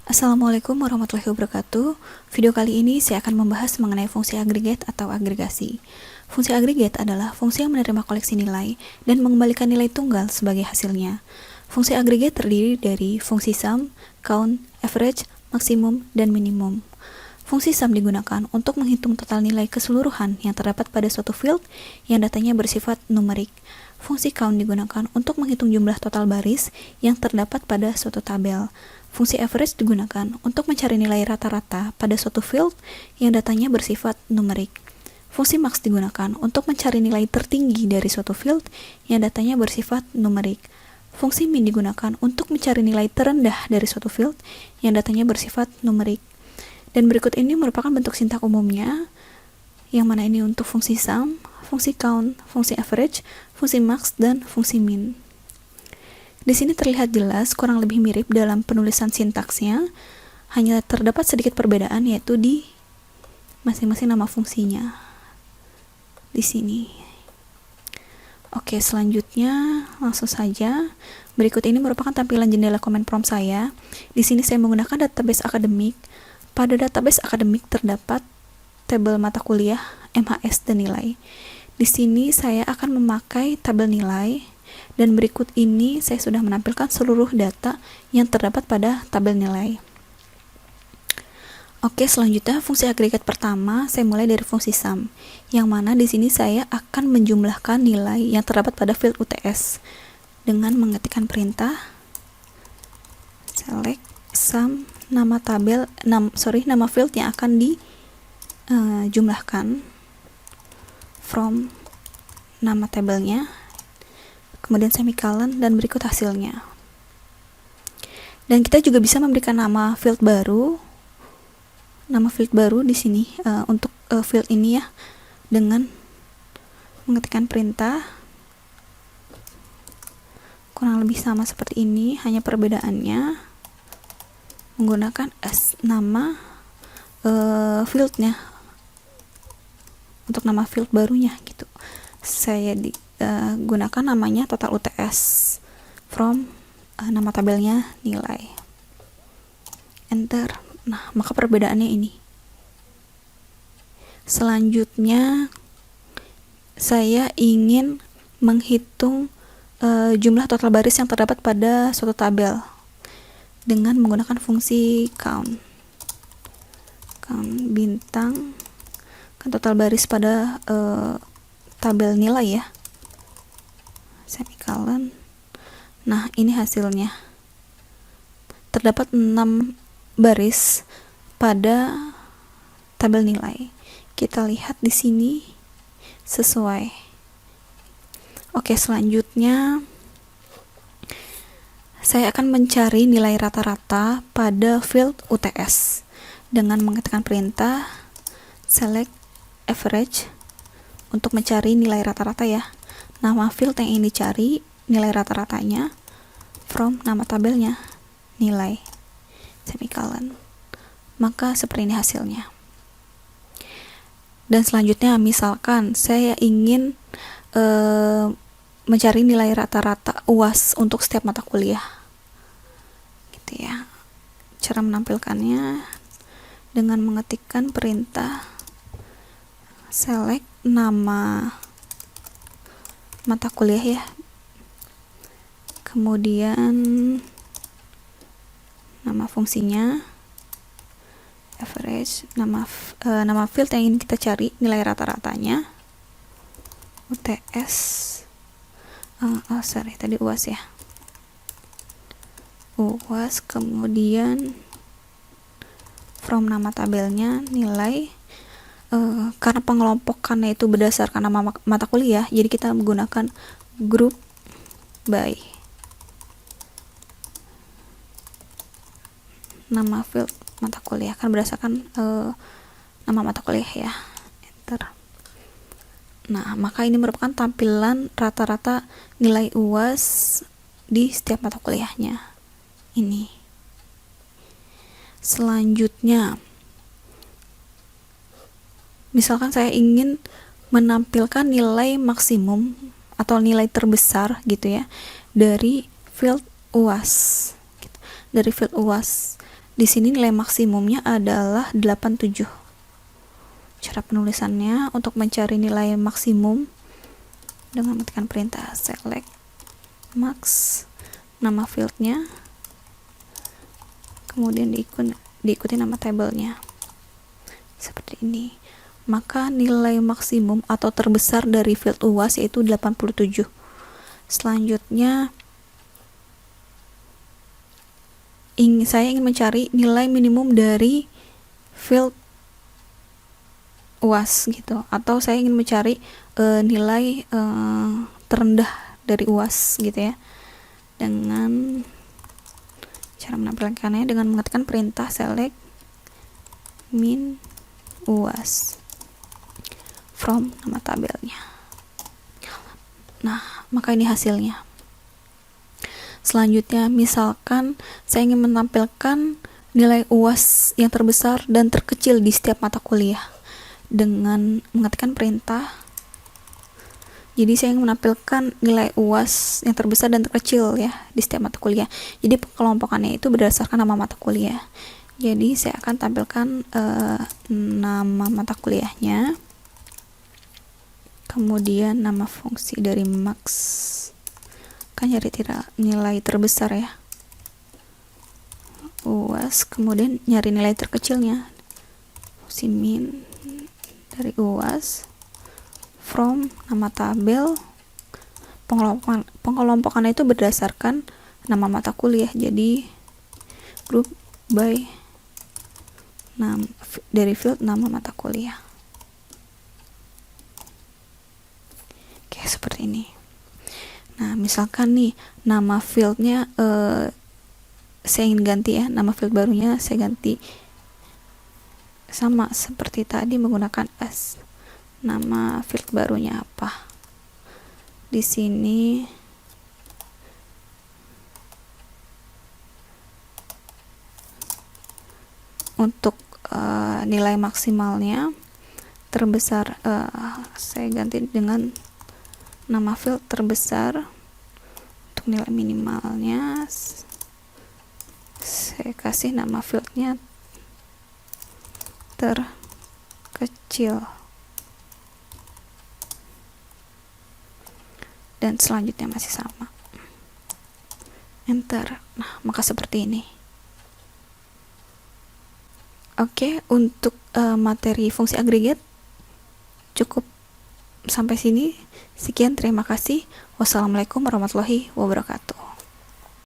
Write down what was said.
Assalamualaikum warahmatullahi wabarakatuh. Video kali ini saya akan membahas mengenai fungsi agregat atau agregasi. Fungsi agregat adalah fungsi yang menerima koleksi nilai dan mengembalikan nilai tunggal sebagai hasilnya. Fungsi agregat terdiri dari fungsi sum, count, average, maksimum, dan minimum. Fungsi sum digunakan untuk menghitung total nilai keseluruhan yang terdapat pada suatu field yang datanya bersifat numerik. Fungsi count digunakan untuk menghitung jumlah total baris yang terdapat pada suatu tabel. Fungsi average digunakan untuk mencari nilai rata-rata pada suatu field yang datanya bersifat numerik. Fungsi max digunakan untuk mencari nilai tertinggi dari suatu field yang datanya bersifat numerik. Fungsi min digunakan untuk mencari nilai terendah dari suatu field yang datanya bersifat numerik. Dan berikut ini merupakan bentuk sintak umumnya, yang mana ini untuk fungsi sum, fungsi count, fungsi average, fungsi max, dan fungsi min. Di sini terlihat jelas kurang lebih mirip dalam penulisan sintaksnya, hanya terdapat sedikit perbedaan yaitu di masing-masing nama fungsinya. Di sini. Oke, selanjutnya langsung saja. Berikut ini merupakan tampilan jendela comment prompt saya. Di sini saya menggunakan database akademik. Pada database akademik terdapat tabel mata kuliah, MHS, dan nilai. Di sini saya akan memakai tabel nilai. Dan berikut ini saya sudah menampilkan seluruh data yang terdapat pada tabel nilai. Oke, selanjutnya fungsi agregat pertama saya mulai dari fungsi sum, yang mana di sini saya akan menjumlahkan nilai yang terdapat pada field UTS dengan mengetikkan perintah select sum nama field yang akan dijumlahkan from nama tabelnya, kemudian semicolon, dan berikut hasilnya. Dan kita juga bisa memberikan nama field baru di sini untuk field ini ya, dengan mengetikkan perintah kurang lebih sama seperti ini, hanya perbedaannya menggunakan nama fieldnya untuk nama field barunya gitu. Saya gunakan namanya total UTS from nama tabelnya nilai, enter. Nah, maka perbedaannya ini. Selanjutnya saya ingin menghitung jumlah total baris yang terdapat pada suatu tabel dengan menggunakan fungsi count bintang, kan total baris pada tabel nilai ya, semicolon. Nah, ini hasilnya. Terdapat 6 baris pada tabel nilai. Kita lihat di sini sesuai. Oke, selanjutnya saya akan mencari nilai rata-rata pada field UTS dengan mengetikkan perintah select average untuk mencari nilai rata-rata ya. Nama field yang ingin dicari, nilai rata-ratanya from nama tabelnya nilai, semicolon. Maka seperti ini hasilnya. Dan selanjutnya misalkan saya ingin mencari nilai rata-rata UAS untuk setiap mata kuliah gitu ya. Cara menampilkannya dengan mengetikkan perintah select nama mata kuliah ya, kemudian nama fungsinya average, nama field yang ingin kita cari nilai rata-ratanya UTS, tadi UAS ya, UAS, kemudian from nama tabelnya nilai. Karena pengelompokannya itu berdasarkan nama mata kuliah, jadi kita menggunakan group by nama field mata kuliah, kan berdasarkan nama mata kuliah ya, enter. Nah, maka ini merupakan tampilan rata-rata nilai UAS di setiap mata kuliahnya ini. Selanjutnya misalkan saya ingin menampilkan nilai maksimum atau nilai terbesar gitu ya dari field UAS. Dari field UAS. Di sini nilai maksimumnya adalah 87. Cara penulisannya untuk mencari nilai maksimum dengan mengetikkan perintah select max, nama fieldnya, kemudian diikuti nama tabelnya seperti ini. Maka nilai maksimum atau terbesar dari field UAS yaitu 87. Selanjutnya saya ingin mencari nilai minimum dari field UAS gitu, atau saya ingin mencari nilai terendah dari UAS gitu ya, dengan cara menampilkannya dengan mengetikkan perintah select min UAS from nama tabelnya. Nah, maka ini hasilnya. Selanjutnya, misalkan saya ingin menampilkan nilai UAS yang terbesar dan terkecil di setiap mata kuliah dengan mengetikkan perintah. Jadi saya ingin menampilkan nilai UAS yang terbesar dan terkecil ya di setiap mata kuliah. Jadi kelompokannya itu berdasarkan nama mata kuliah. Jadi saya akan tampilkan nama mata kuliahnya, kemudian nama fungsi dari max, kan nyari nilai terbesar ya, UAS, kemudian nyari nilai terkecilnya, fungsi min dari UAS from nama tabel. Pengelompokannya itu berdasarkan nama mata kuliah, jadi group by dari field nama mata kuliah. Oke, seperti ini. Nah, misalkan nih nama fieldnya saya ingin ganti ya, nama field barunya saya ganti sama seperti tadi menggunakan S. Nama field barunya apa? Di sini untuk nilai maksimalnya terbesar, saya ganti dengan nama field terbesar. Untuk nilai minimalnya saya kasih nama fieldnya terkecil, dan selanjutnya masih sama, enter. Nah, maka seperti ini. Oke, untuk materi fungsi agregat cukup sampai sini. Sekian, terima kasih. Wassalamualaikum warahmatullahi wabarakatuh.